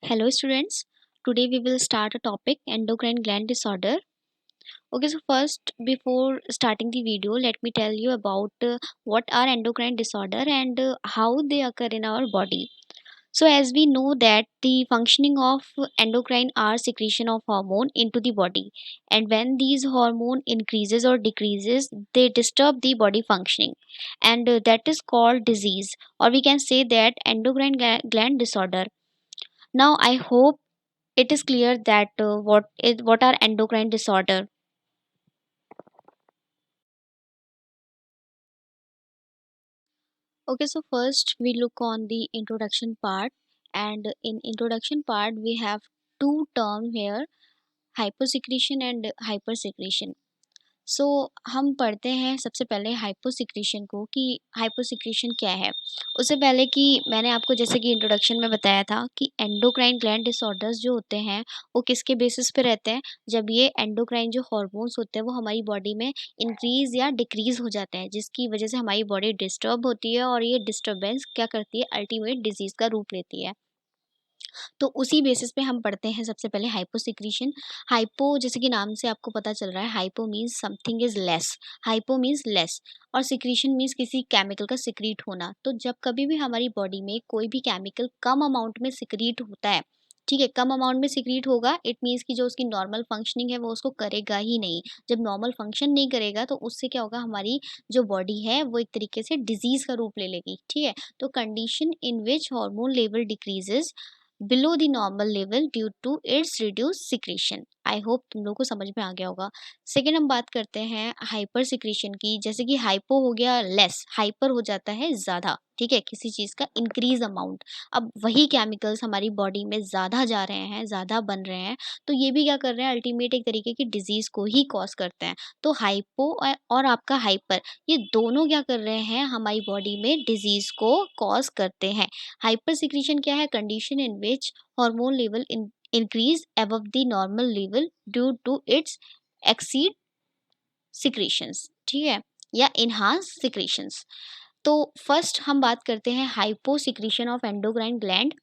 Hello students, today we will start a topic endocrine gland disorder. Okay, so first before starting the video, let me tell you about what are endocrine disorder and how they occur in our body. So as we know that the functioning of endocrine are secretion of hormone into the body, and when these hormone increases or decreases, they disturb the body functioning, and that is called disease, or we can say that endocrine gland disorder. Now I hope it is clear that what are endocrine disorder. Okay, so first we look on the introduction part, and in introduction part we have two terms here, hyposecretion and hypersecretion. सो हम पढ़ते हैं सबसे पहले hyposecretion को कि hyposecretion क्या है। उससे पहले कि मैंने आपको जैसे कि इंट्रोडक्शन में बताया था कि एंडोक्राइन ग्लैंड डिसऑर्डर्स जो होते हैं वो किसके बेसिस पे रहते हैं, जब ये एंडोक्राइन जो हॉर्मोन्स होते हैं वो हमारी बॉडी में इंक्रीज या डिक्रीज हो जाते हैं, जिसकी वजह से हमारी बॉडी डिस्टर्ब होती है और ये डिस्टर्बेंस क्या करती है, अल्टीमेट डिजीज का रूप लेती है। तो उसी बेसिस पे हम पढ़ते हैं सबसे पहले हाइपोसिक्रीशन। हाइपो जैसे कि नाम से आपको पता चल रहा है, hypo means something is less, hypo means less, और सिक्रीशन मीन्स किसी केमिकल का सिक्रीट होना। तो जब कभी भी हमारी बॉडी में कोई भी केमिकल कम अमाउंट में सिक्रीट होता है, ठीक है, कम अमाउंट में सिक्रीट होगा, इट मीन्स कि जो उसकी नॉर्मल फंक्शनिंग है वो उसको करेगा ही नहीं। जब नॉर्मल फंक्शन नहीं करेगा तो उससे क्या होगा, हमारी जो बॉडी है वो एक तरीके से डिजीज का रूप ले लेगी, ठीक है। तो condition in which hormone level decreases below the normal level due to its reduce secretion. I hope तुम लोग को समझ में आ गया होगा। सेकेंड हम बात करते हैं हाइपर सिक्रीशन की। जैसे कि हाइपो हो गया लेस, हाइपर हो जाता है ज़्यादा, ठीक है, किसी चीज़ का इंक्रीज अमाउंट। अब वही केमिकल्स हमारी बॉडी में ज़्यादा जा रहे हैं, ज़्यादा बन रहे हैं, तो ये भी क्या कर रहे हैं, अल्टीमेट एक तरीके की डिजीज़ को ही कॉज करते हैं। तो हाइपो और आपका हाइपर, ये दोनों क्या कर रहे हैं, हमारी बॉडी में डिजीज़ को कॉज करते हैं। हाइपर सिक्रीशन क्या है, condition in which hormone level increase above the normal level due to its exceed secretions, ठीक है, या enhance secretions। तो फर्स्ट हम बात करते हैं hypo secretion of endocrine gland.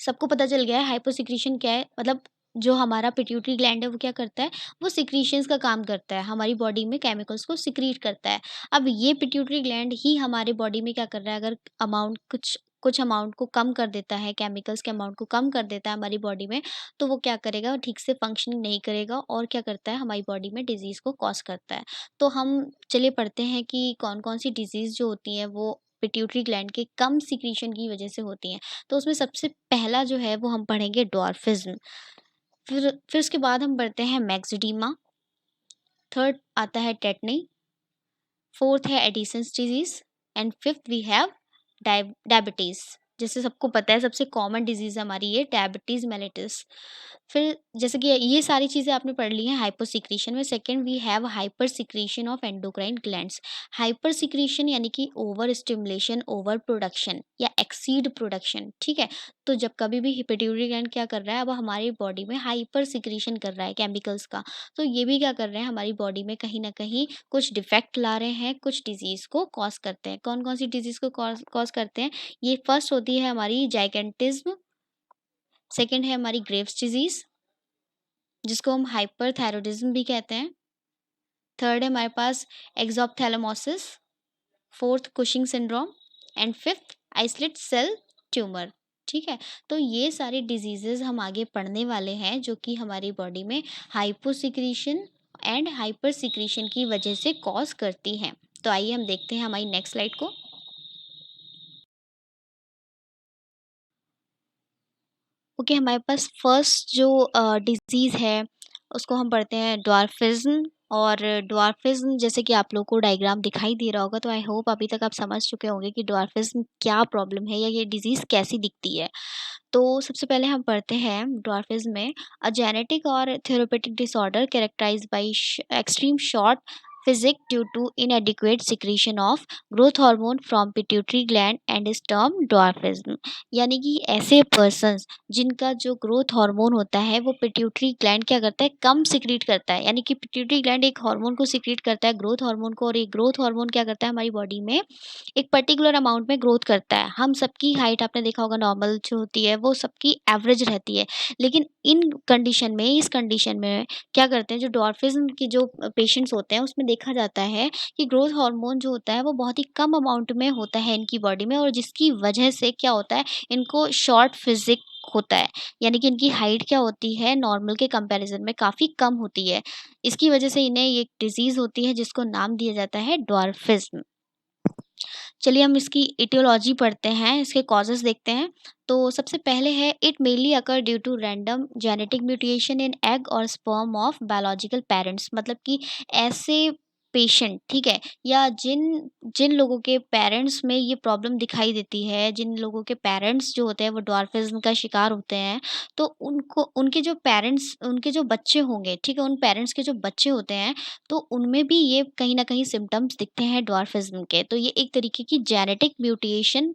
सबको पता चल गया है हाइपो सिक्रीशन क्या है, मतलब जो हमारा पिट्यूटरी ग्लैंड है वो क्या करता है, वो सिक्रीशंस का काम करता है, हमारी बॉडी में केमिकल्स को सिक्रीट करता है। अब ये पिट्यूटरी ग्लैंड ही हमारे बॉडी में क्या कर रहा है, अगर अमाउंट कुछ कुछ अमाउंट को कम कर देता है, केमिकल्स के अमाउंट को कम कर देता है हमारी बॉडी में, तो वो क्या करेगा, ठीक से फंक्शनिंग नहीं करेगा और क्या करता है, हमारी बॉडी में डिजीज़ को कॉज करता है। तो हम चलिए पढ़ते हैं कि कौन कौन सी डिजीज़ जो होती हैं वो पिट्यूटरी ग्लैंड के कम सिक्रीशन की वजह से होती हैं। तो उसमें सबसे पहला जो है वो हम पढ़ेंगे डॉर्फिज्म। फिर उसके बाद हम पढ़ते हैं मैक्सिडीमा। थर्ड आता है टेटनी। फोर्थ है Addison's disease. And fifth we have diabetes. जैसे सबको पता है सबसे कॉमन डिजीज हमारी ये डायबिटीज मेलिटस। फिर जैसे कि ये सारी चीज़ें आपने पढ़ ली हैं हाइपर सिक्रीशन में। Second we have hyper secretion of endocrine glands. Hyper secretion यानी कि ओवर स्टिमुलेशन, ओवर प्रोडक्शन या एक्सीड प्रोडक्शन, ठीक है। तो जब कभी भी पिट्यूटरी ग्लैंड क्या कर रहा है, अब हमारी बॉडी में हाइपर सिक्रीशन कर रहा है केमिकल्स का, तो ये भी क्या कर रहे हैं, हमारी बॉडी में कहीं ना कहीं कुछ डिफेक्ट ला रहे हैं, कुछ डिजीज़ को कॉज करते हैं। कौन कौन सी डिजीज़ को कॉज कॉज करते हैं, ये फर्स्ट होती है हमारी जाइकेंटिज्म। सेकेंड है हमारी ग्रेव्स डिजीज़, जिसको हम हाइपरथायरॉयडिज्म भी कहते हैं। थर्ड है हमारे पास exophthalmosis. Fourth Cushing syndrome. And fifth islet cell tumour, ठीक है। तो ये सारी डिजीजेस हम आगे पढ़ने वाले हैं जो कि हमारी बॉडी में हाइपोसिक्रीशन एंड हाइपर सिक्रीशन की वजह से कॉज करती हैं। तो आइए हम देखते हैं हमारी नेक्स्ट स्लाइड को। ओके, हमारे पास फर्स्ट जो डिजीज़ है उसको हम पढ़ते हैं ड्वार्फिज्म। और ड्वार्फिज्म जैसे कि आप लोगों को डायग्राम दिखाई दे रहा होगा, तो आई होप अभी तक आप समझ चुके होंगे कि ड्वार्फिज्म क्या प्रॉब्लम है या ये डिजीज़ कैसी दिखती है। तो सबसे पहले हम पढ़ते हैं ड्वार्फिज्म में, अ जेनेटिक और therapeutic disorder characterized by extreme short physic due to inadequate secretion of growth hormone from pituitary gland and is termed dwarfism। यानी कि ऐसे पर्सन्स जिनका जो ग्रोथ हार्मोन होता है वो पिट्यूटरी ग्लैंड क्या करता है, कम सिक्रीट करता है। यानी कि पिट्यूटरी ग्लैंड एक हार्मोन को सिक्रीट करता है, ग्रोथ हार्मोन को, और ये ग्रोथ हार्मोन क्या करता है हमारी बॉडी में एक पर्टिकुलर अमाउंट में ग्रोथ करता है। हम सबकी हाइट आपने देखा होगा नॉर्मल जो होती है वो सबकी एवरेज रहती है, लेकिन इन कंडीशन में, इस कंडीशन में क्या करते हैं, जो डॉर्फिज्म के जो पेशेंट्स होते हैं उसमें देखा जाता है कि ग्रोथ हार्मोन जो होता है वो बहुत ही कम अमाउंट में होता है इनकी बॉडी में, और जिसकी वजह से क्या होता है, इनको शॉर्ट फिजिक होता है। यानी कि इनकी हाइट क्या होती है, नॉर्मल के कंपैरिजन में काफ़ी कम होती है। इसकी वजह से इन्हें एक डिज़ीज़ होती है जिसको नाम दिया जाता है डॉर्फिज्म। चलिए हम इसकी इटियोलॉजी पढ़ते हैं, इसके कॉजेज़ देखते हैं। तो सबसे पहले है, it mainly occur due to random genetic mutation in egg और स्पर्म ऑफ बायोलॉजिकल पेरेंट्स। मतलब कि ऐसे पेशेंट, ठीक है, या जिन जिन लोगों के पेरेंट्स में ये प्रॉब्लम दिखाई देती है, जिन लोगों के पेरेंट्स जो होते हैं वो डॉर्फिज्म का शिकार होते हैं, तो उनको उनके जो पेरेंट्स, उनके जो बच्चे होंगे, ठीक है, उन पेरेंट्स के जो बच्चे होते हैं तो उनमें भी ये कहीं न कहीं सिम्पटम्स दिखते हैं डॉर्फिज़्म के। तो ये एक तरीके की जेनेटिक म्यूटेशन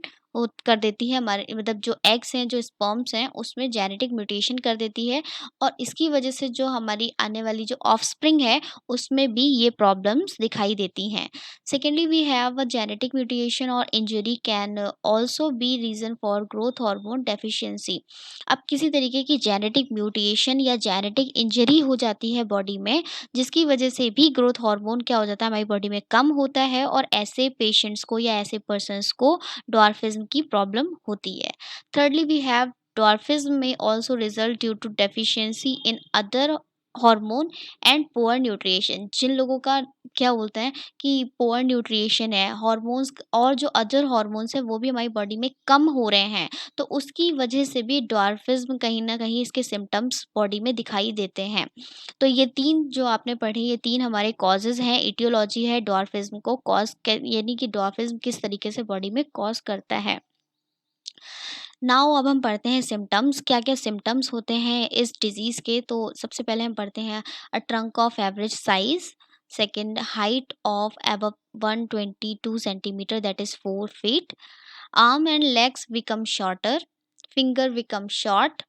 कर देती है हमारे, मतलब जो एग्स हैं, जो स्पर्म्स हैं, उसमें जेनेटिक म्यूटेशन कर देती है, और इसकी वज़ह से जो हमारी आने वाली जो ऑफ़स्प्रिंग है, उसमें भी ये प्रॉब्लम्स दिखाई देती हैं। Secondly we have a genetic mutation और injury can also be reason for growth hormone deficiency. अब किसी तरीके की जेनेटिक म्यूटेशन या जेनेटिक इंजरी हो जाती है बॉडी में, जिसकी वजह से भी ग्रोथ हार्मोन क्या हो जाता है हमारी बॉडी में कम होता है, और ऐसे पेशेंट्स को या ऐसे पर्सन्स को डॉर्फिज्म की प्रॉब्लम होती है। थिर्डली वी हैव डॉर्फिज्म में also result due to deficiency in other hormone and poor nutrition. जिन लोगों का क्या बोलते हैं कि पुअर न्यूट्रिशन है, हार्मोन्स और जो अदर हार्मोन्स हैं वो भी हमारी बॉडी में कम हो रहे हैं, तो उसकी वजह से भी डॉर्फिज्म कहीं न कहीं इसके सिम्पटम्स बॉडी में दिखाई देते हैं। तो ये 3 जो आपने पढ़ी, ये 3 हमारे कॉजेज़ हैं, एटियोलॉजी है डॉर्फिज़्म को कॉज़ क यानी कि डॉर्फिज़्म किस तरीके से बॉडी में कॉज़ करता है। नाउ अब हम पढ़ते हैं सिम्पटम्स, क्या-क्या सिम्पटम्स होते हैं इस डिज़ीज़ के। तो सबसे पहले हम पढ़ते हैं trunk of average size, second height of above 122 centimetre that is 4 feet, arm and legs become shorter, finger become short,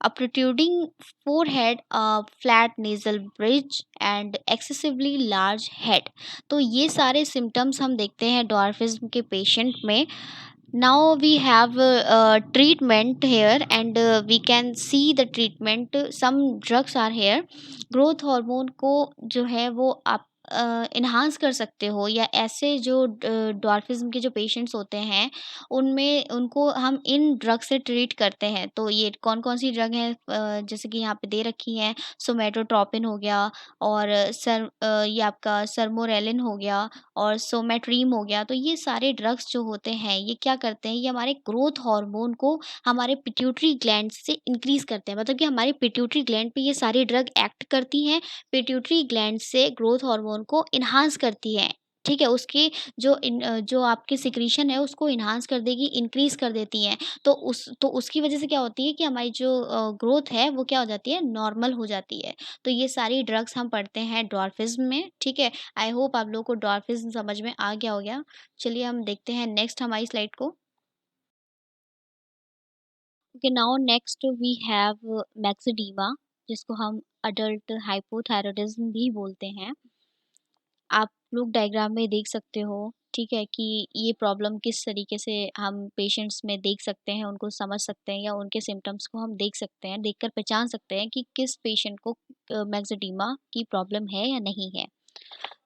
a protruding forehead, a flat nasal bridge and excessively large head। तो ये सारे symptoms हम देखते हैं डॉर्फिज्म के patient में। Now we have treatment here and we can see the treatment, some drugs are here. Growth hormone को जो है वो आप इन्हांस कर सकते हो, या ऐसे जो डॉर्फिज्म के जो पेशेंट्स होते हैं उनमें उनको हम इन ड्रग से ट्रीट करते हैं। तो ये कौन-कौन सी ड्रग हैं, जैसे कि यहाँ पे दे रखी हैं, सोमेटोट्रोपिन हो गया, और ये आपका सर्मोरेलिन हो गया, और सोमेट्रीम हो गया। तो ये सारे ड्रग्स जो होते हैं ये क्या करते हैं, ये हमारे ग्रोथ हार्मोन को हमारे पिट्यूटरी ग्लैंड से इंक्रीज़ करते हैं। मतलब कि हमारे पिट्यूटरी ग्लैंड पे ये सारी ड्रग एक्ट करती हैं, पिट्यूटरी ग्लैंड से ग्रोथ हार्मोन को एनहांस करती हैं। ठीक है? उसकी जो आपकी सिक्रीशन है उसको एनहांस कर देगी, इंक्रीज़ कर देती हैं। तो उसकी वज़ह से क्या होती है कि हमारी जो ग्रोथ है वो क्या हो जाती है, नॉर्मल हो जाती है। तो ये सारी ड्रग्स हम पढ़ते हैं डॉर्फिज़्म में, ठीक है? आई होप आप लोगों को डॉर्फिज़्म समझ में आ गया होगा। चलिए हम देखते हैं नेक्स्ट हमारी स्लाइड को। Okay, now next we have myxoedema, जिसको हम अडल्ट हाइपोथायरॉयडिज्म भी बोलते हैं। आप लोग डायग्राम में देख सकते हो, ठीक है, कि ये प्रॉब्लम किस तरीके से हम पेशेंट्स में देख सकते हैं, उनको समझ सकते हैं, या उनके सिम्पटम्स को हम देख सकते हैं, देखकर पहचान सकते हैं कि किस पेशेंट को मैक्सिडीमा की प्रॉब्लम है या नहीं है।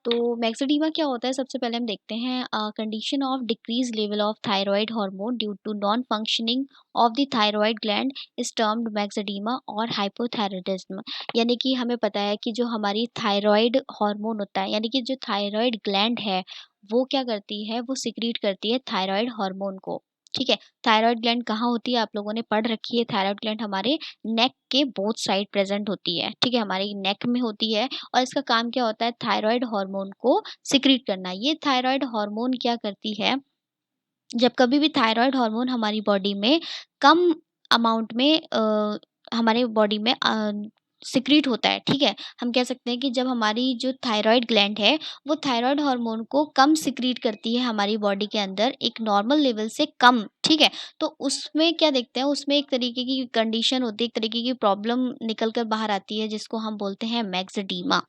तो मैक्सिडीमा क्या होता है, सबसे पहले हम देखते हैं condition of decrease level of thyroid hormone due to non functioning of the thyroid gland is termed myxoedema और हाइपोथायरायडिज्म। यानी कि हमें पता है कि जो हमारी थायराइड हार्मोन होता है, यानी कि जो थायराइड ग्लैंड है वो क्या करती है, वो सिक्रीट करती है थायराइड हार्मोन को। ठीक है, थायराइड ग्लैंड कहाँ होती है, आप लोगों ने पढ़ रखी है। थायराइड ग्लैंड हमारे नेक के बोथ साइड प्रेजेंट होती है, ठीक है, हमारे नेक में होती है, और इसका काम क्या होता है, थायराइड हार्मोन को सिक्रीट करना। ये थायराइड हार्मोन क्या करती है, जब कभी भी थायराइड हार्मोन हमारी बॉडी में कम अमाउंट में हमारे बॉडी में सिक्रीट होता है, ठीक है? हम कह सकते हैं कि जब हमारी जो थायरॉइड ग्लैंड है, वो थायरॉइड हार्मोन को कम सिक्रीट करती है हमारी बॉडी के अंदर एक नॉर्मल लेवल से कम, ठीक है? तो उसमें क्या देखते हैं, उसमें एक तरीके की कंडीशन होती है, एक तरीके की प्रॉब्लम निकल कर बाहर आती है जिसको हम बोलते हैं मैक्सेडीमा।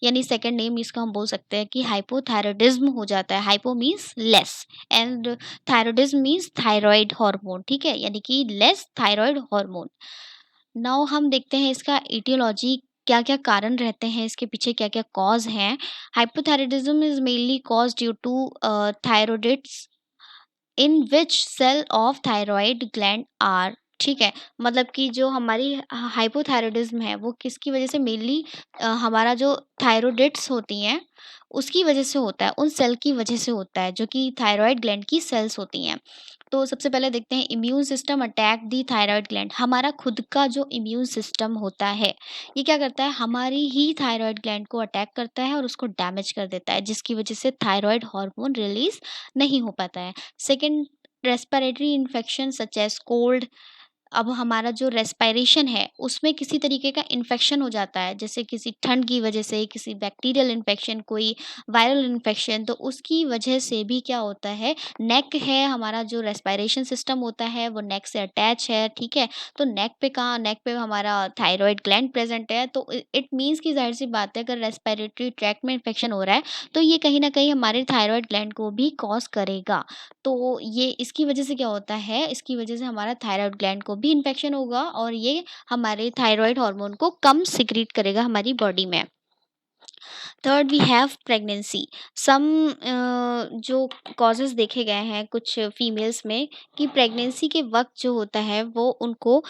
यानी सेकंड नेम इसका हम बोल सकते हैं कि हाइपोथायरॉयडिज्म हो जाता है। Hypo means less and thyroidism means thyroid hormone, ठीक है? यानी कि लेस थायरॉइड हार्मोन। नाउ हम देखते हैं इसका etiology, क्या-क्या कारण रहते हैं, इसके पीछे क्या-क्या कॉज़ हैं। Hypothyroidism is mainly caused due to thyroiditis in which cell of thyroid gland are, ठीक है? मतलब कि जो हमारी हाइपोथायरॉयडिज्म है वो किसकी वजह से मेनली हमारा जो थायरॉइडिट्स होती हैं उसकी वजह से होता है, उन सेल की वजह से होता है जो कि थायरॉइड ग्लैंड की सेल्स होती हैं। तो सबसे पहले देखते हैं इम्यून सिस्टम अटैक दी थायरॉइड ग्लैंड। हमारा खुद का जो इम्यून सिस्टम होता है ये क्या करता है, हमारी ही थायरॉइड ग्लैंड को अटैक करता है और उसको डैमेज कर देता है, जिसकी वजह से थायरॉइड हार्मोन रिलीज नहीं हो पाता है। Second, respiratory infection such as cold. अब हमारा जो रेस्पिरेशन है, उसमें किसी तरीके का इन्फेक्शन हो जाता है, जैसे किसी ठंड की वजह से, किसी बैक्टीरियल इन्फेक्शन, कोई वायरल इन्फेक्शन, तो उसकी वजह से भी क्या होता है, नेक है हमारा जो रेस्पिरेशन सिस्टम होता है, वो नेक से अटैच है, ठीक है? तो नेक पे कहाँ, नेक पे हमारा थायरॉइड ग्लैंड प्रेज़ेंट है, तो इट मीन्स कि ज़ाहिर-सी बात है, अगर रेस्पिरेटरी ट्रैक्ट में इन्फेक्शन हो रहा है, तो ये कहीं न कहीं हमारे थायरॉइड ग्लैंड को भी कॉज़ करेगा। तो ये इसकी वजह से क्या होता है, इसकी वजह से हमारा थायरॉइड ग्लैंड को भी इन्फेक्शन होगा और ये हमारे थायरॉइड हार्मोन को कम सिक्रीट करेगा हमारी बॉडी में। Third we have pregnancy. Some जो कॉजेज़ देखे गए हैं कुछ फीमेल्स में कि प्रेगनेंसी के वक़्त जो होता है वो उनको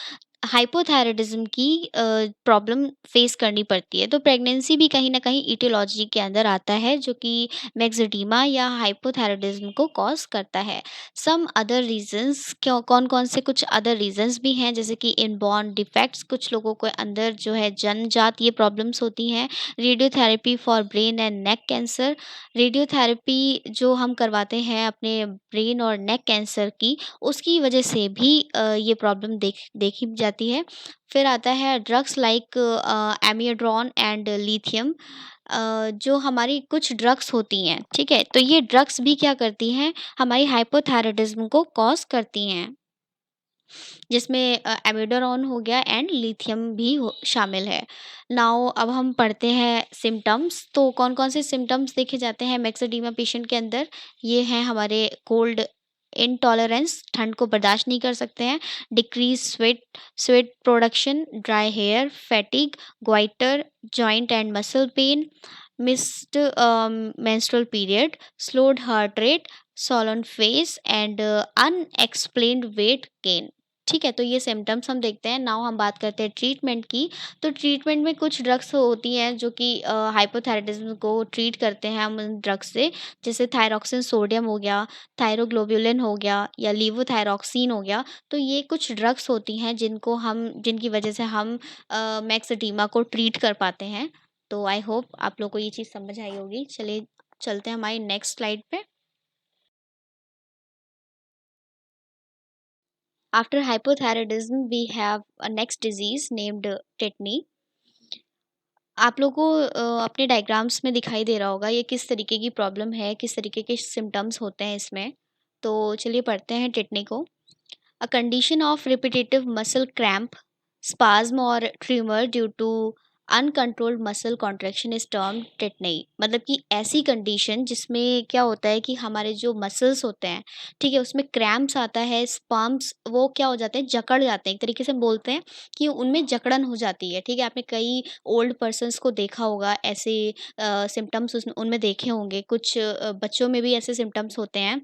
हाइपोथायरॉयडिज़्म की प्रॉब्लम फेस करनी पड़ती है। तो प्रेगनेंसी भी कहीं न कहीं ईटियोलॉजी के अंदर आता है जो कि मेक्सिडीमा या हाइपोथायरॉयडिज़्म को कॉज़ करता है। सम अदर रीज़न्स, क्यों कौन-कौन से कुछ अदर रीज़न्स भी हैं, जैसे कि इनबॉर्न डिफेक्ट्स, कुछ लोगों के अंदर जो है जन्मजात ये प्रॉब्लम्स होती हैं। Radiotherapy for brain and neck cancer. Radiotherapy जो हम करवाते हैं अपने ब्रेन और नेक कैंसर की, उसकी वजह से भी ये प्रॉब्लम देखी जाती है। फिर आता है drugs like amiodarone and lithium. जो हमारी कुछ ड्रग्स होती हैं, ठीक है? तो ये ड्रग्स भी क्या करती हैं, हमारी हाइपोथायरॉयडिज़्म को कॉज़ करती हैं। जिसमें एमिडोरॉन हो गया एंड लिथियम भी हो शामिल है। नाउ अब हम पढ़ते हैं सिम्पटम्स, तो कौन-कौन से सिम्पटम्स देखे जाते हैं मैक्सिडीमा पेशेंट के अंदर? ये हैं हमारे कोल्ड इंटॉलरेंस, ठंड को बर्दाश्त नहीं कर सकते हैं, decrease sweat production, dry hair, fatigue, goitre, joint and muscle pain, missed menstrual period, slowed heart rate, swollen face and unexplained weight gain. ठीक है, तो ये सिम्पटम्स हम देखते हैं। नाउ हम बात करते हैं ट्रीटमेंट की। तो ट्रीटमेंट में कुछ ड्रग्स होती हैं जो कि हाइपोथायरॉयडिज़्म को ट्रीट करते हैं हम उन ड्रग्स से। जैसे थायरॉक्सिन सोडियम हो गया, थायरोग्लोबुलिन हो गया या लीवोथायरॉक्सिन हो गया। तो ये कुछ ड्रग्स होती हैं जिनकी वजह से हम मैक्सिडीमा को ट्रीट कर पाते हैं। तो आई होप आप लोग को ये चीज़ समझ आई होगी। चलिए चलते हैं हमारी नेक्स्ट स्लाइड पे। After hypothyroidism, we have a next disease named tetany. आप लोगों को अपने डायग्राम्स में दिखाई दे रहा होगा ये किस तरीके की प्रॉब्लम है, किस तरीके के सिम्पटम्स होते हैं इसमें। तो चलिए पढ़ते हैं टेटनी को। A condition of repetitive muscle cramp, spasm or tremor due to uncontrolled muscle contraction is termed tetani. मतलब कि ऐसी कंडीशन जिसमें क्या होता है कि हमारे जो मसल्स होते हैं, ठीक है, उसमें क्रैम्प्स आता है, स्पम्स वो क्या हो जाते हैं, जकड़ जाते हैं। एक तरीके से हम बोलते हैं कि उनमें जकड़न हो जाती है, ठीक है। आपने कई ओल्ड पर्सन्स को देखा होगा ऐसे सिम्टम्स उनमें देखे होंगे। कुछ बच्चों में भी ऐसे सिम्टम्स होते हैं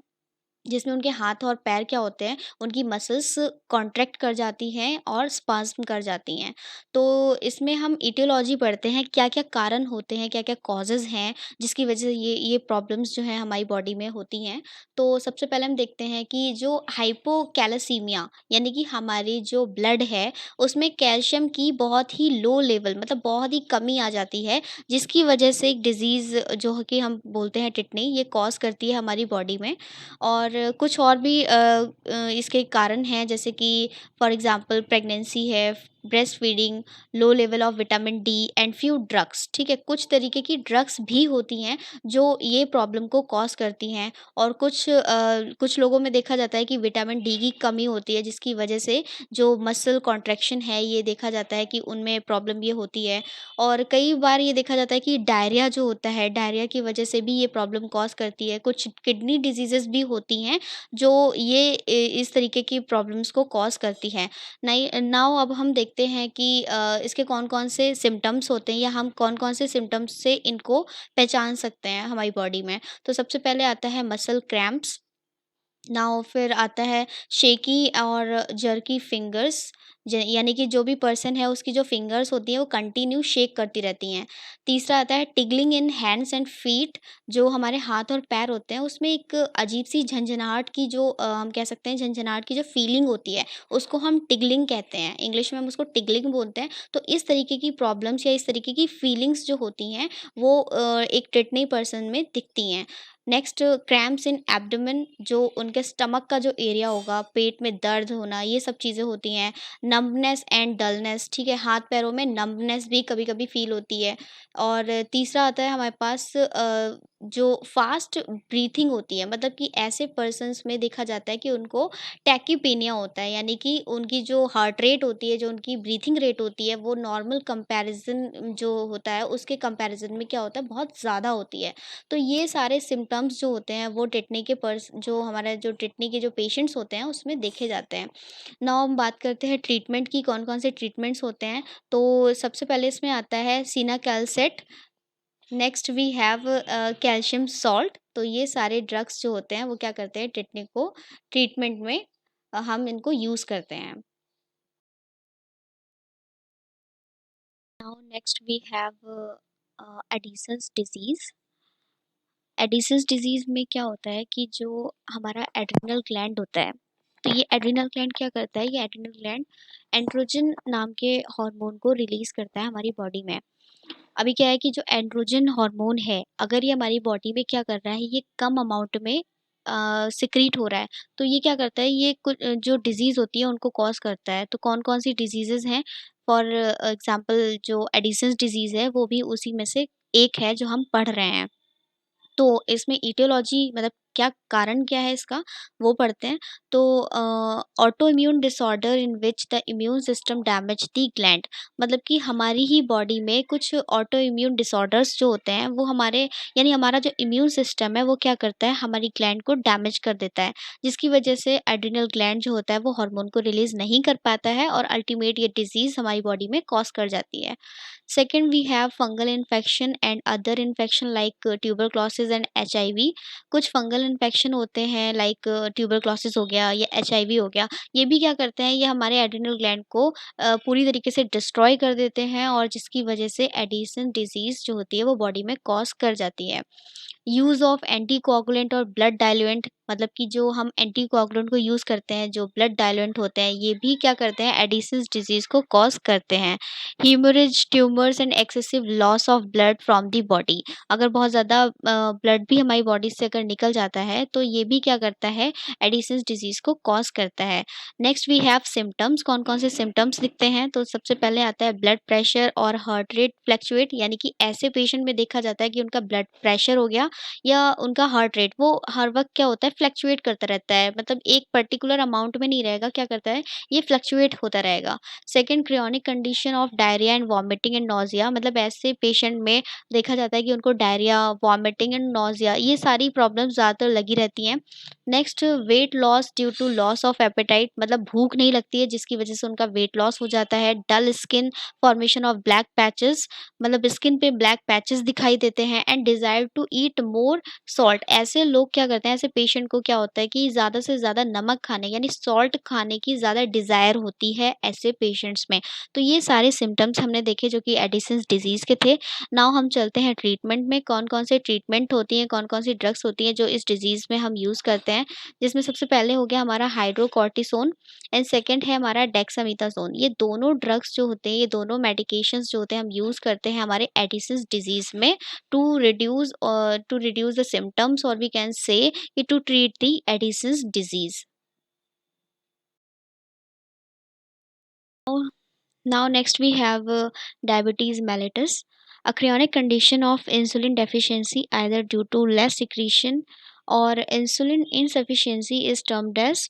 जिसमें उनके हाथ और पैर क्या होते हैं, उनकी मसल्स कॉन्ट्रैक्ट कर जाती हैं और स्पाज़्म कर जाती हैं। तो इसमें हम इटियोलॉजी पढ़ते हैं, क्या-क्या कारण होते हैं, क्या-क्या कॉजेज़ हैं, जिसकी वजह से ये प्रॉब्लम्स जो हैं हमारी बॉडी में होती हैं। तो सबसे पहले हम देखते हैं कि जो हाइपोकैलेसीमिया यानी कि हमारी जो ब्लड है, उसमें कैल्शियम की बहुत ही लो लेवल मतलब बहुत ही कमी आ जाती है, जिसकी वजह से एक डिज़ीज़ जो है कि हम बोलते हैं टिटनी, ये कॉज़ करती है हमारी बॉडी में। और कुछ और भी इसके कारण हैं, जैसे कि फॉर एग्ज़ाम्पल प्रेगनेंसी है, breast feeding, low level of vitamin D and few drugs. ठीक है, कुछ तरीके की ड्रग्स भी होती हैं जो ये प्रॉब्लम को कॉज करती हैं। और कुछ लोगों में देखा जाता है कि विटामिन डी की कमी होती है, जिसकी वजह से जो मसल कॉन्ट्रैक्शन है ये देखा जाता है कि उनमें प्रॉब्लम ये होती है। और कई बार ये देखा जाता है कि डायरिया जो होता है, डायरिया की वजह से भी ये प्रॉब्लम कॉज करती है। कुछ किडनी डिजीजेस भी होती हैं जो ये इस तरीके की प्रॉब्लम्स को कॉज करती हैं। नहीं, नाउ अब हम देखते हैं कि इसके कौन-कौन से सिम्पटम्स होते हैं या हम कौन-कौन से सिम्पटम्स से इनको पहचान सकते हैं हमारी बॉडी में। तो सबसे पहले आता है मसल क्रैम्प्स। नाउ फिर आता है शेकी और जर्की फिंगर्स, यानी कि जो भी पर्सन है उसकी जो फिंगर्स होती हैं वो कंटिन्यू शेक करती रहती हैं। तीसरा आता है टिगलिंग इन हैंड्स एंड फीट। जो हमारे हाथ और पैर होते हैं उसमें एक अजीब सी झंझनाहट की जो हम कह सकते हैं झंझनाहट की जो फीलिंग होती है उसको हम टिगलिंग कहते हैं, इंग्लिश में हम उसको टिगलिंग बोलते हैं। तो इस तरीके की प्रॉब्लम्स या इस तरीके की फीलिंग्स जो होती हैं वो एक टेटनी पर्सन में दिखती हैं। नेक्स्ट क्रैम्प्स इन एब्डोमेन, जो उनके स्टमक का जो एरिया होगा, पेट में दर्द होना, ये सब चीज़ें होती हैं। नंबनेस एंड डलनेस, ठीक है, हाथ पैरों में नंबनेस भी कभी-कभी फ़ील होती है। और तीसरा आता है हमारे पास जो फ़ास्ट ब्रीथिंग होती है, मतलब कि ऐसे पर्सन्स में देखा जाता है कि उनको टैकीपीनिया होता है, यानी कि उनकी जो हार्ट रेट होती है, जो उनकी ब्रीथिंग रेट होती है, वो नॉर्मल कंपैरिज़न जो होता है, उसके कंपैरिज़न में क्या होता है, बहुत ज़्यादा होती है। तो ये सारे सिम्पटम्स जो होते हैं वो टेटनी के पर्स जो हमारा जो टेटनी के जो पेशेंट्स होते हैं उसमें देखे जाते हैं। नाउ हम बात करते हैं ट्रीटमेंट की, कौन-कौन से ट्रीटमेंट्स होते हैं। तो सबसे पहले इसमें आता है cinacalcet, next we have calcium salt. तो ये सारे ड्रग्स जो होते हैं वो क्या करते हैं, टेटनी को ट्रीटमेंट में हम इनको यूज़ करते हैं। Now next we have Addison's disease. Addison's disease में क्या होता है कि जो हमारा एड्रिनल ग्लैंड होता है, तो ये एड्रिनल ग्लैंड क्या करता है, ये एड्रिनल ग्लैंड एंड्रोजन नाम के हार्मोन को रिलीज़ करता है हमारी बॉडी में। अभी क्या है कि जो एंड्रोजन हार्मोन है, अगर ये हमारी बॉडी में क्या कर रहा है, ये कम अमाउंट में सिक्रीट हो रहा है, तो ये क्या करता है, ये कुछ जो डिज़ीज़ होती है उनको कॉज़ करता है। तो कौन-कौन सी डिज़ीज़ेज़ हैं, फॉर एग्ज़ाम्पल जो एडिसन्स डिज़ीज़ है, वो भी उसी में से एक है जो हम पढ़ रहे हैं। तो इसमें ईटियोलॉजी मतलब क्या कारण क्या है इसका, वो पढ़ते हैं। तो auto immune disorder in which the immune system damage the gland, मतलब कि हमारी ही बॉडी में कुछ ऑटो इम्यून डिसऑर्डर्स जो होते हैं वो हमारे, यानी हमारा जो इम्यून सिस्टम है वो क्या करता है, हमारी ग्लैंड को डैमेज कर देता है, जिसकी वजह से एड्रिनल ग्लैंड जो होता है वो हार्मोन को रिलीज़ नहीं कर पाता है और अल्टीमेट ये डिज़ीज़ हमारी बॉडी में कॉज़ कर जाती है। Second, we have fungal infection and other infection like tuberculosis and HIV। कुछ फंगल इन्फेक्शन होते हैं लाइक ट्यूबरक्लोसिस हो गया या HIV हो गया। ये भी क्या करते हैं, ये हमारे एड्रिनल ग्लैंड को पूरी तरीके से डिस्ट्रॉय कर देते हैं और जिसकी वजह से एडिसन डिजीज़ जो होती है वो बॉडी में कॉज़ कर जाती है। यूज़ ऑफ एंटीकोआगुलेंट और ब्लड डाइल्यूएंट, मतलब कि जो हम एंटीकोआगुलेंट को यूज़ करते हैं, जो ब्लड डाइल्यूएंट होते हैं, ये भी क्या करते हैं, एडिशन्स डिज़ीज़ को कॉज़ करते हैं। Haemorrhage, tumours and excessive loss of blood from the body, अगर बहुत ज़्यादा ब्लड भी हमारी बॉडी से अगर निकल जाता है, तो ये भी क्या करता है, एडिशन्स डिज़ीज़ को कॉज़ करता है। नेक्स्ट वी हैव सिम्पटम्स, कौन-कौन से सिम्पटम्स दिखते हैं, तो सबसे पहले आता है ब्लड प्रेशर और हार्ट रेट फ्लक्चुएट, यानी कि ऐसे पेशेंट में देखा जाता है कि उनका ब्लड प्रेशर हो गया या उनका हार्ट रेट वो हर वक़्त क्या होता है, फ्लक्चुएट करता रहता है, मतलब एक पर्टिकुलर अमाउंट में नहीं रहेगा, क्या करता है, ये फ्लक्चुएट होता रहेगा। Second, chronic condition of diarrhoea and vomiting and nausea, मतलब ऐसे पेशेंट में देखा जाता है कि उनको डायरिया, वॉमिटिंग एंड नॉज़िया ये सारी प्रॉब्लम्स ज़्यादातर लगी रहती हैं। Next, weight loss due to loss of appetite, मतलब भूख नहीं लगती है जिसकी वज़ह से उनका वेट लॉस हो जाता है। Dull skin, formation of black patches, मतलब स्किन पे ब्लैक पैचेज़ दिखाई देते हैं and desire to eat more salt, ऐसे लोग क्या करते हैं, ऐसे पेशेंट को क्या होता है कि ज़्यादा से ज़्यादा नमक खाने यानी सॉल्ट खाने की ज़्यादा डिज़ायर होती है ऐसे पेशेंट्स में। तो ये सारे सिम्पटम्स हमने देखे जो कि एडिसन्स डिज़ीज़ के थे। नाउ हम चलते हैं ट्रीटमेंट में, कौन-कौन से ट्रीटमेंट होती हैं, कौन-कौन सी ड्रग्स होती हैं जो इस डिज़ीज़ में हम यूज़ करते हैं। जिसमें सबसे पहले हो गया हमारा हाइड्रोकॉर्टिसोन एंड सेकंड है हमारा डेक्सामेथासोन। ये दोनों ड्रग्स जो होते हैं, ये दोनों मेडिकेशंस जो होते हैं हम यूज़ करते हैं हमारे एडिसन्स डिज़ीज़ में to reduce the symptoms, or we can say it to treat the Addison's disease. Now next we have diabetes mellitus, a chronic condition of insulin deficiency either due to less secretion or insulin insufficiency is termed as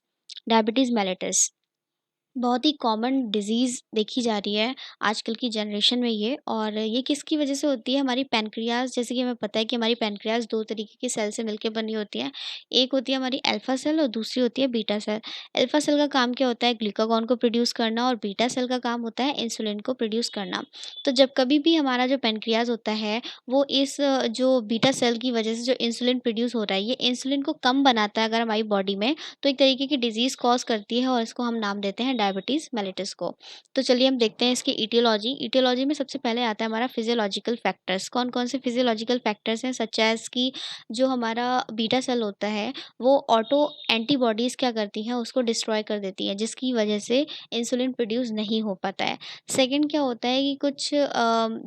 diabetes mellitus. बहुत ही common disease देखी जा रही है आजकल की generation में ये, और ये किसकी वजह से होती है? हमारी पैनक्रियाज़, जैसे कि हमें पता है कि हमारी पैनक्रियाज़ 2 तरीके की सेल से मिलके बनी होती है। एक होती है हमारी अल्फ़ा सेल और दूसरी होती है बीटा सेल। अल्फ़ा सेल का काम क्या होता है? ग्लूकागॉन को प्रोड्यूस करना, और बीटा सेल का काम होता है इंसुलिन को प्रोड्यूस करना। तो जब कभी भी हमारा जो पैनक्रियाज़ होता है, वो इस जो बीटा सेल की वजह से जो इंसुलिन प्रोड्यूस हो रहा है, ये इंसुलिन को कम बनाता है अगर हमारी बॉडी में, तो एक तरीके की डिज़ीज़ कॉज़ करती है और इसको हम नाम देते हैं डायबिटीज़ मेलिटस को। तो चलिए हम देखते हैं इसकी इटियोलॉजी। इटियोलॉजी में सबसे पहले आता है हमारा फिज़ियोलॉजिकल फैक्टर्स। कौन-कौन से फिज़ियोलॉजिकल फैक्टर्स हैं? सच एज़ कि जो हमारा बीटा सेल होता है, वो ऑटो एंटीबॉडीज़ क्या करती हैं, उसको डिस्ट्रॉय कर देती हैं, जिसकी वजह से इंसुलिन प्रोड्यूस नहीं हो पाता है। सेकंड क्या होता है कि कुछ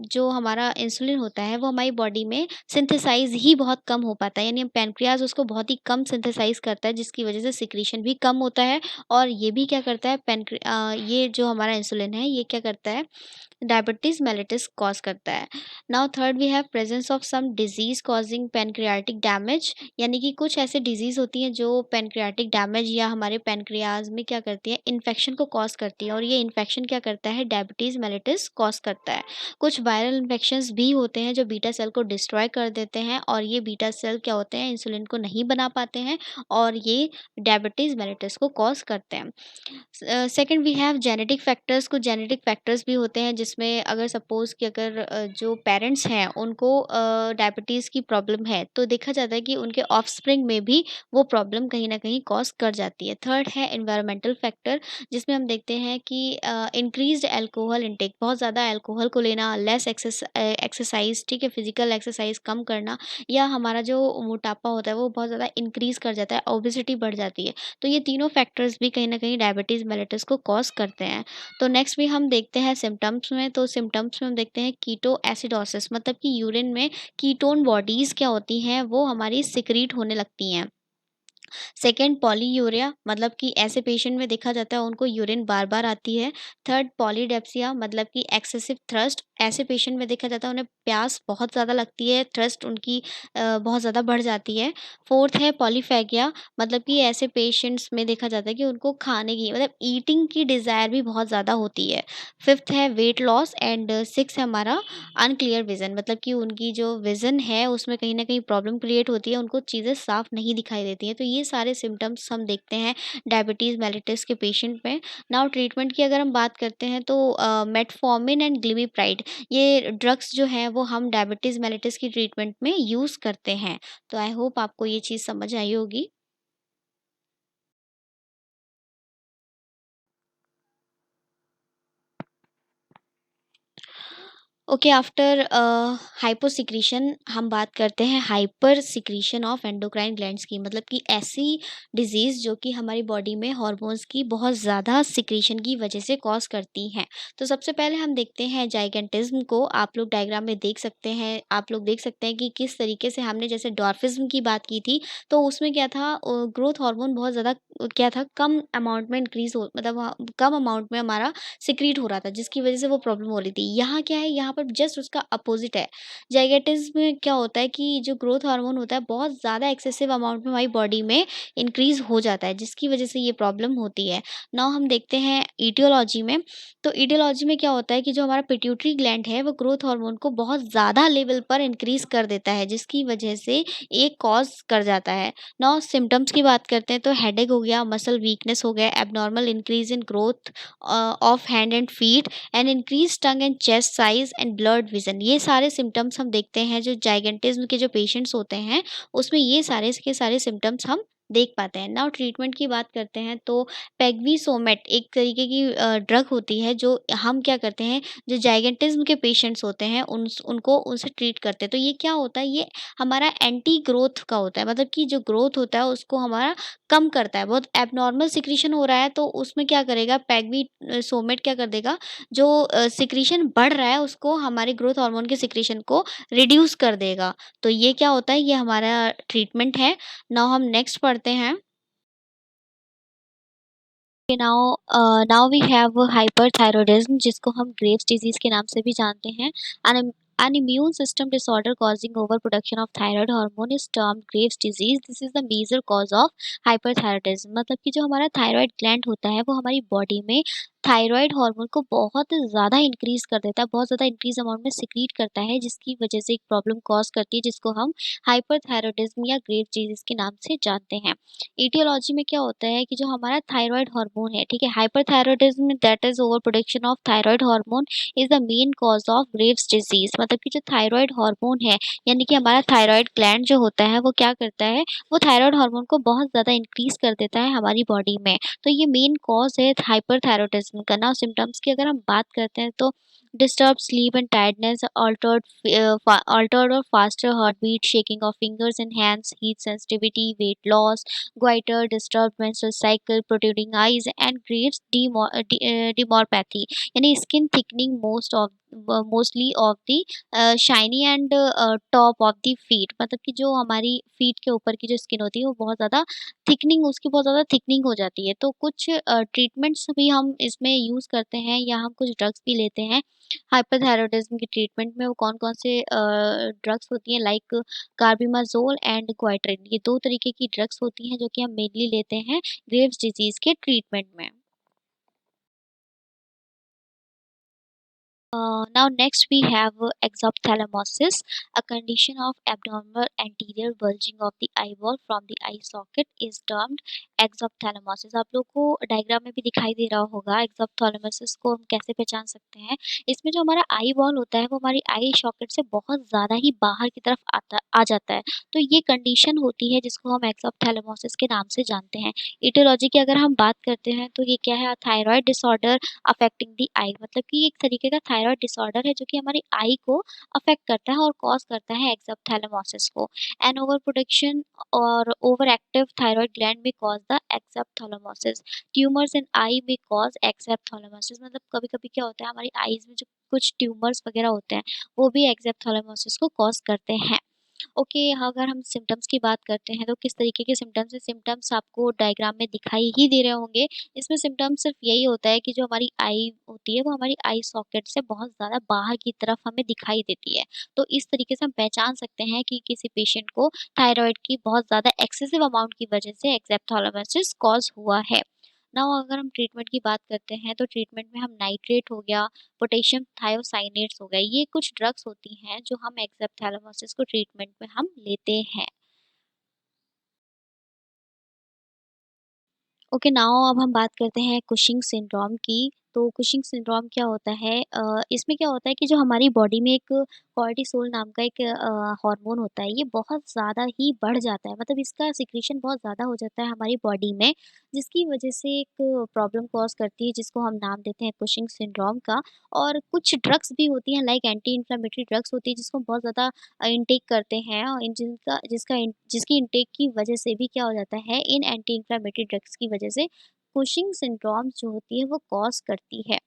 जो हमारा इंसुलिन होता है, वो हमारी बॉडी में सिंथेसाइज़ ही बहुत कम हो पाता है, यानी पैनक्रियाज़ उसको बहुत ही कम सिंथेसाइज़ करता है, जिसकी वजह से सिक्रीशन भी कम होता है, और ये भी क्या करता है, ये जो हमारा इंसुलिन है, ये क्या करता है, डायबिटीज़ मेलिटस कॉज़ करता है। Now third we have presence of some disease causing pancreatic damage, यानी कि कुछ ऐसे डिज़ीज़ होती हैं जो पैनक्रियाटिक डैमेज या हमारे पैनक्रियाज़ में क्या करती है, इन्फेक्शन को कॉज़ करती है, और ये इन्फेक्शन क्या करता है, डायबिटीज़ मेलिटस कॉज़ करता है। कुछ वायरल इन्फेक्शंस भी होते हैं जो बीटा सेल को डिस्ट्रॉय कर देते हैं, और ये बीटा सेल क्या होते हैं, इंसुलिन को नहीं बना पाते हैं, और ये डायबिटीज़ मेलिटस को कॉज़ करते हैं। Second we have genetic factors. कुछ जेनेटिक फैक्टर्स भी होते हैं जिसमें अगर सपोज़ कि अगर जो पेरेंट्स हैं उनको डायबिटीज़ की प्रॉब्लम है, तो देखा जाता है कि उनके ऑफ़स्प्रिंग में भी वो प्रॉब्लम कहीं न कहीं कॉज़ कर जाती है। थर्ड है एनवायरमेंटल फैक्टर, जिसमें हम देखते हैं कि इंक्रीज़्ड अल्कोहल इंटेक, बहुत ज़्यादा अल्कोहल को लेना, लेस एक्सरसाइज़, ठीक है, फिज़िकल एक्सरसाइज़ कम करना, या हमारा जो मोटापा होता है वो बहुत ज़्यादा इंक्रीज़ कर जाता है, ओबेसिटी बढ़ जाती है। तो ये तीनों फैक्टर्स भी कहीं न कहीं डायबिटीज़ मेलिटस को कॉज़ करते हैं। तो नेक्स्ट भी हम देखते हैं सिम्पटम्स में, तो सिम्पटम्स में हम देखते हैं कीटो एसिडोसिस, मतलब कि यूरिन में कीटोन बॉडीज़ क्या होती हैं, वो हमारी सिक्रीट होने लगती हैं। सेकंड पॉलीयूरिया, मतलब कि ऐसे पेशेंट में देखा जाता है उनको यूरिन बार-बार आती है। थर्ड पॉलीडेप्सिया, मतलब कि एक्सेसिव थ्रस्ट, ऐसे पेशेंट में देखा जाता है उन्हें प्यास बहुत ज़्यादा लगती है, थ्रस्ट उनकी बहुत ज़्यादा बढ़ जाती है। फोर्थ है पॉलीफैगिया, मतलब कि ऐसे पेशेंट्स में देखा जाता है कि उनको खाने की, मतलब ईटिंग की डिज़ायर भी बहुत ज़्यादा होती है। फिफ्थ है वेट लॉस, एंड सिक्स्थ है हमारा अनक्लियर विज़न, मतलब कि उनकी जो विज़न है उसमें कहीं न कहीं प्रॉब्लम क्रिएट होती है, उनको चीज़ें साफ़ नहीं दिखाई देती हैं। तो ये सारे सिम्पटम्स हम देखते हैं डायबिटीज़ मेलिटस के पेशेंट में। नाउ ट्रीटमेंट की अगर हम बात करते हैं तो मेटफॉर्मिन एंड ग्लिमिप्राइड, ये ड्रग्स जो हैं वो हम डायबिटीज़ मेलिटस की ट्रीटमेंट में यूज़ करते हैं। तो आई होप आपको ये चीज़ समझ आई होगी। ओके, आफ्टर हाइपोसिक्रीशन हम बात करते हैं hyper secretion of endocrine glands की, मतलब कि ऐसी डिजीज़ जो कि हमारी बॉडी में हार्मोन्स की बहुत ज़्यादा सिक्रीशन की वजह से कॉज करती हैं। तो सबसे पहले हम देखते हैं जाइगेंटिज्म को। आप लोग डायग्राम में देख सकते हैं, आप लोग देख सकते हैं कि किस तरीके से हमने जैसे डॉर्फिज्म की बात की थी, तो उसमें क्या था, ग्रोथ हार्मोन बहुत ज़्यादा क्या था, कम अमाउंट में इंक्रीज हो, मतलब कम अमाउंट में हमारा सिक्रीट हो रहा था, जिसकी वजह से वो प्रॉब्लम हो रही थी। यहाँ क्या है, यहाँ पर जस्ट उसका अपोजिट है। ज़ायगोटिज़्म में क्या होता है कि जो ग्रोथ हार्मोन होता है बहुत ज़्यादा एक्सेसिव अमाउंट में हमारी बॉडी में इंक्रीज़ हो जाता है, जिसकी वजह से ये प्रॉब्लम होती है। नाउ हम देखते हैं ईटियोलॉजी में। तो ईटियोलॉजी में क्या होता है कि जो हमारा पिट्यूटरी ग्लैंड है वो ग्रोथ हार्मोन को बहुत ज़्यादा लेवल पर इंक्रीज़ कर देता है, जिसकी वजह से एक कॉज़ कर जाता है। नाउ सिम्पटम्स की बात करते हैं तो हेडेक हो गया, मसल वीकनेस हो गया, abnormal increase in growth of hand and feet, and increase tongue and chest size and blurred vision. ये सारे सिम्टम्स हम देखते हैं जो जाइगेंटिज्म के जो पेशेंट्स होते हैं उसमें ये सारे के सारे सिम्टम्स हम देख पाते हैं। नाउ ट्रीटमेंट की बात करते हैं तो पेग्विसोमेट एक तरीके की ड्रग होती है जो हम क्या करते हैं, जो जाइगेंटिज्म के पेशेंट्स होते हैं उनको उनसे ट्रीट करते हैं। तो ये क्या होता है, ये हमारा एंटी ग्रोथ का होता है, मतलब कि जो ग्रोथ होता है उसको हमारा कम करता है। बहुत एब्नॉर्मल सिक्रीशन हो रहा है तो उसमें क्या करेगा, पेग्विसोमेट क्या कर देगा, जो सिक्रीशन बढ़ रहा है उसको, हमारे ग्रोथ हार्मोन के सिक्रीशन को रिड्यूस कर देगा। तो ये क्या होता है, ये हमारा ट्रीटमेंट है। नाउ हम नेक्स्ट पढ़ते हैं। नाउ वी हैव हाइपरथायरॉयडिज्म, जिसको हम ग्रेव्स डिजीज के नाम से भी जानते हैं। An immune system disorder causing overproduction of thyroid hormone is termed Graves' disease. This is the major cause of hyperthyroidism. मतलब कि जो हमारा थायराइड ग्लैंड होता है वो हमारी बॉडी में थायराइड हार्मोन को बहुत ज़्यादा इंक्रीज कर देता है, बहुत ज़्यादा इंक्रीज अमाउंट में सिक्रीट करता है, जिसकी वजह से एक प्रॉब्लम कॉज करती है, जिसको हम हाइपरथायरॉयडिज्म या ग्रेव्स डिजीज के नाम से जानते हैं। etiology में क्या होता है कि जो हमारा थायराइड हार्मोन है, ठीक है, hyperthyroidism that is over production of thyroid hormone is the main cause of Graves disease. मतलब कि जो थायराइड हार्मोन है, यानी कि हमारा थायराइड ग्लैंड जो होता है वो क्या करता है, वो थायराइड हार्मोन को बहुत ज़्यादा इंक्रीज कर देता है हमारी बॉडी में। तो ये मेन कॉज है हाइपरथायरॉयडिज्म का। नाउ सिम्टम्स की अगर हम बात करते हैं तो disturb sleep and tiredness, altered or faster heartbeat, shaking of fingers and hands, heat sensitivity, weight loss, goiter, disturbed menstrual cycle, protruding eyes, and Graves' demorpathy, यानी skin thickening mostly of the shiny and top of the feet. मतलब कि जो हमारी feet के ऊपर की जो skin होती है वो बहुत ज़्यादा थिकनिंग, उसकी बहुत ज़्यादा थिकनिंग हो जाती है। तो कुछ ट्रीटमेंट्स भी हम इसमें यूज़ करते हैं या हम कुछ ड्रग्स भी लेते हैं हाइपरथायरॉयडिज्म के ट्रीटमेंट में। वो कौन-कौन से ड्रग्स होती हैं, लाइक कार्बिमाज़ोल एंड क्वाइट्रिन। ये 2 तरीके की ड्रग्स होती हैं जो कि हम मेनली लेते हैं ग्रेव्स डिज़ीज़ के ट्रीटमेंट में। Now next we have exophthalmosis, a condition of abnormal anterior bulging of the eyeball from the eye socket is termed exophthalmosis। आप लोग को डायग्राम में भी दिखाई दे रहा होगा एक्सोप्थेलमोसिस को हम कैसे पहचान सकते हैं। इसमें जो हमारा आई बॉल होता है वो हमारी आई सॉकेट से बहुत ज़्यादा ही बाहर की तरफ आ जाता है। तो ये कंडीशन होती है जिसको हम एक्सोप्थेलमोसिस के नाम से जानते हैं। इटियोलॉजी की अगर हम बात करते हैं तो ये क्या है, थायराइड डिसऑर्डर अफेक्टिंग द आई। मतलब कि एक तरीके का थायराइड डिसऑर्डर है जो कि हमारी आई को अफेक्ट करता है और कॉज करता है एक्सोप्थैलेमोसिस को। एंड ओवर प्रोडक्शन और ओवर एक्टिव थायराइड ग्लैंड में कॉज द एक्सोप्थैलेमोसिस। ट्यूमर्स इन आई में कॉज एक्सोप्थैलेमोसिस। मतलब कभी-कभी क्या होता है, हमारी आईज में जो कुछ ट्यूमर्स वगैरह होते हैं वो भी एक्सोप्थैलेमोसिस को कॉज करते हैं। ओके, अगर हम सिम्पटम्स की बात करते हैं तो किस तरीके के सिम्पटम्स हैं, सिम्पटम्स आपको डायग्राम में दिखाई ही दे रहे होंगे। इसमें सिम्पटम्स सिर्फ यही होता है कि जो हमारी आई होती है वो हमारी आई सॉकेट से बहुत ज़्यादा बाहर की तरफ हमें दिखाई देती है। तो इस तरीके से हम पहचान सकते हैं कि किसी पेशेंट को थायराइड की बहुत ज़्यादा एक्सेसिव अमाउंट की वजह से एक्सेप्थोलमोसिस कॉज हुआ है। नाउ अगर हम ट्रीटमेंट की बात करते हैं तो ट्रीटमेंट में हम नाइट्रेट हो गया, पोटेशियम थायोसाइनेट्स हो गए, ये कुछ ड्रग्स होती हैं जो हम एक्सेप्थैलेमोसिस को ट्रीटमेंट में हम लेते हैं। ओके, नाउ अब हम बात करते हैं कुशिंग सिंड्रोम की। तो कुशिंग सिंड्रोम क्या होता है, इसमें क्या होता है कि जो हमारी बॉडी में एक कॉर्टिसोल नाम का एक हार्मोन होता है, ये बहुत ज़्यादा ही बढ़ जाता है। मतलब इसका सिक्रीशन बहुत ज़्यादा हो जाता है हमारी बॉडी में, जिसकी वजह से एक प्रॉब्लम कॉज करती है जिसको हम नाम देते हैं कुशिंग सिंड्रोम का। और कुछ ड्रग्स भी होती हैं, लाइक एंटी इन्फ्लेमेटरी ड्रग्स होती है जिसको हम बहुत ज़्यादा इनटेक करते हैं, और जिसकी इनटेक की वजह से भी क्या हो जाता है, इन एंटी इन्फ्लेमेटरी ड्रग्स की वजह से कुशिंग सिंड्रोम्स जो होती है वो कॉज करती है।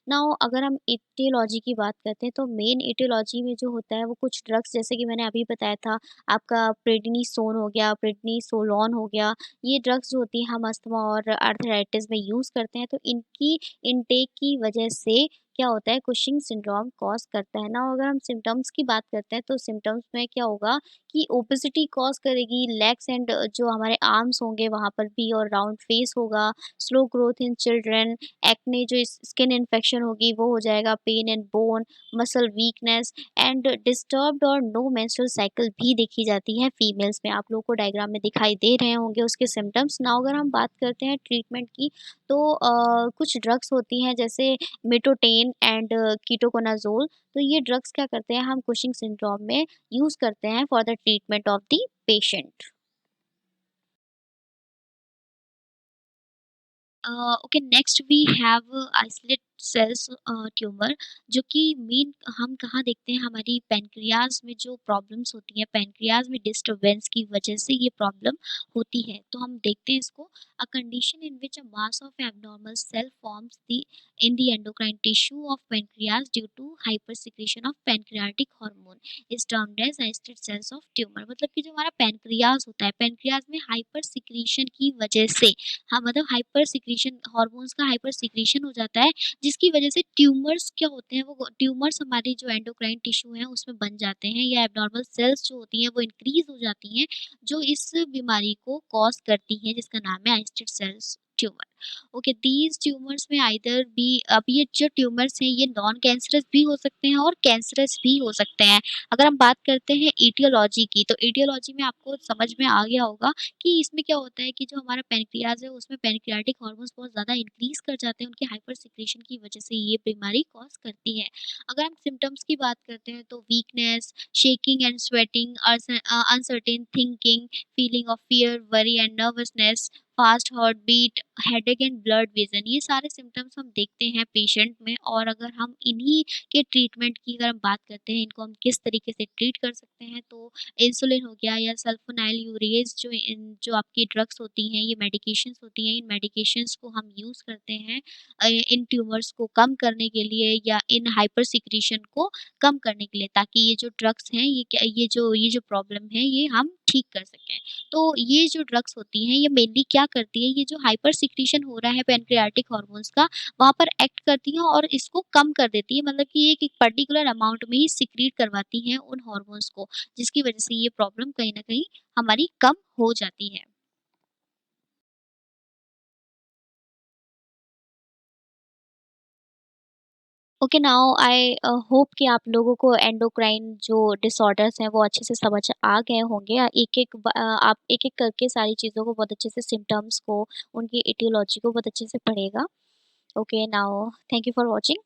नाउ अगर हम एटियोलॉजी की बात करते हैं तो मेन एटियोलॉजी में जो होता है वो कुछ ड्रग्स, जैसे कि मैंने अभी बताया था, आपका प्रेडनिसोन हो गया, प्रेडनिसोलोन हो गया। ये ड्रग्स जो होती हैं हम अस्थमा और आर्थराइटिस में यूज़ करते हैं, तो इनकी इनटेक की वजह से क्या होता है, कुशिंग सिंड्रोम कॉज करता है ना। अगर हम सिम्टम्स की बात करते हैं तो सिम्टम्स में क्या होगा कि ओबेसिटी कॉज करेगी, लेग्स एंड जो हमारे आर्म्स होंगे वहाँ पर भी, और राउंड फेस होगा, slow growth in children, acne जो स्किन इन्फेक्शन होगी वो हो जाएगा, pain and bone, muscle weakness and disturbed और नो मेंस्ट्रुअल साइकिल भी देखी जाती है फीमेल्स में। आप लोगों को डायग्राम में दिखाई दे रहे होंगे उसके सिम्टम्स। नाउ अगर हम बात करते हैं ट्रीटमेंट की तो कुछ ड्रग्स होती हैं जैसे मिटोटेन एंड कीटोकोनाजोल। तो ये ड्रग्स क्या करते हैं, हम कुशिंग सिंड्रोम में यूज़ करते हैं for the treatment of the patient. Okay, next we have isolate cells tumour, जो कि मेन हम कहाँ देखते हैं, हमारी पैनक्रियाज़ में जो प्रॉब्लम्स होती हैं, पैनक्रियाज़ में डिस्टर्बेंस की वजह से ये प्रॉब्लम होती है। तो हम देखते हैं इसको, a condition in which a mass of abnormal cell forms the in the endocrine tissue of pancreas due to hyper secretion of pancreatic hormone is termed as islet cells of tumour. मतलब कि जो हमारा pancreas होता है, pancreas में hyper secretion की वजह से, हाँ, मतलब हाइपर सिक्रीशन हार्मोन्स का हाइपर सिक्रीशन हो जाता है, जिसकी वजह से ट्यूमर्स क्या होते हैं, वो ट्यूमर्स हमारी जो एंडोक्राइन टिश्यू है उसमें बन जाते हैं, या एब्नॉर्मल सेल्स जो होती हैं वो इंक्रीज हो जाती हैं, जो इस बीमारी को कॉज करती हैं, जिसका नाम है islet cells tumour. Okay, these tumours में आइदर भी, अब ये जो ट्यूमर्स हैं ये नॉन कैंसरस भी हो सकते हैं और कैंसरस भी हो सकते हैं। अगर हम बात करते हैं ईटियोलॉजी की, तो ईटियोलॉजी में आपको समझ में आ गया होगा कि इसमें क्या होता है कि जो हमारा पैनक्रियाज़ है उसमें पैनक्रियाटिक हार्मोन्स बहुत ज़्यादा इंक्रीज़ कर जाते हैं, उनकी हाइपर सिक्रीशन की वजह से ये बीमारी कॉज़ करती है। अगर हम सिम्पटम्स की बात करते हैं तो weakness, shaking and sweating, uncertain thinking, feeling of fear, worry and nervousness, fast heartbeat, headache and blurred vision, ये सारे सिम्पटम्स हम देखते हैं पेशेंट में। और अगर हम इन्हीं के ट्रीटमेंट की अगर हम बात करते हैं, इनको हम किस तरीके से ट्रीट कर सकते हैं, तो इंसुलिन हो गया या सल्फोनाइल यूरेज़, जो आपकी ड्रग्स होती हैं, ये मेडिकेशंस होती हैं, इन मेडिकेशंस को हम यूज़ करते हैं इन ट्यूमर्स को कम करने के लिए या इन हाइपर सिक्रीशन को कम करने के लिए, ताकि ये जो ड्रग्स हैं, ये जो प्रॉब्लम है ये हम ठीक कर सकें। तो ये जो ड्रग्स होती हैं ये मेनली क्या करती है, ये जो हाइपर सिक्रीशन हो रहा है पैनक्रियाटिक हार्मोन्स का, वहाँ पर एक्ट करती हैं और इसको कम कर देती है, मतलब कि एक पर्टिकुलर अमाउंट में ही सिक्रीट करवाती हैं उन हार्मोन्स को, जिसकी वजह से ये प्रॉब्लम कहीं न कहीं हमारी कम हो जाती है। ओके, नाउ आई होप कि आप लोगों को एंडोक्राइन जो डिसऑर्डर्स हैं वो अच्छे से समझ आ गए होंगे। आप एक-एक करके सारी चीज़ों को बहुत अच्छे से, सिम्पटम्स को, उनकी एटियोलॉजी को बहुत अच्छे से पढ़िएगा। Okay, now thank you for watching.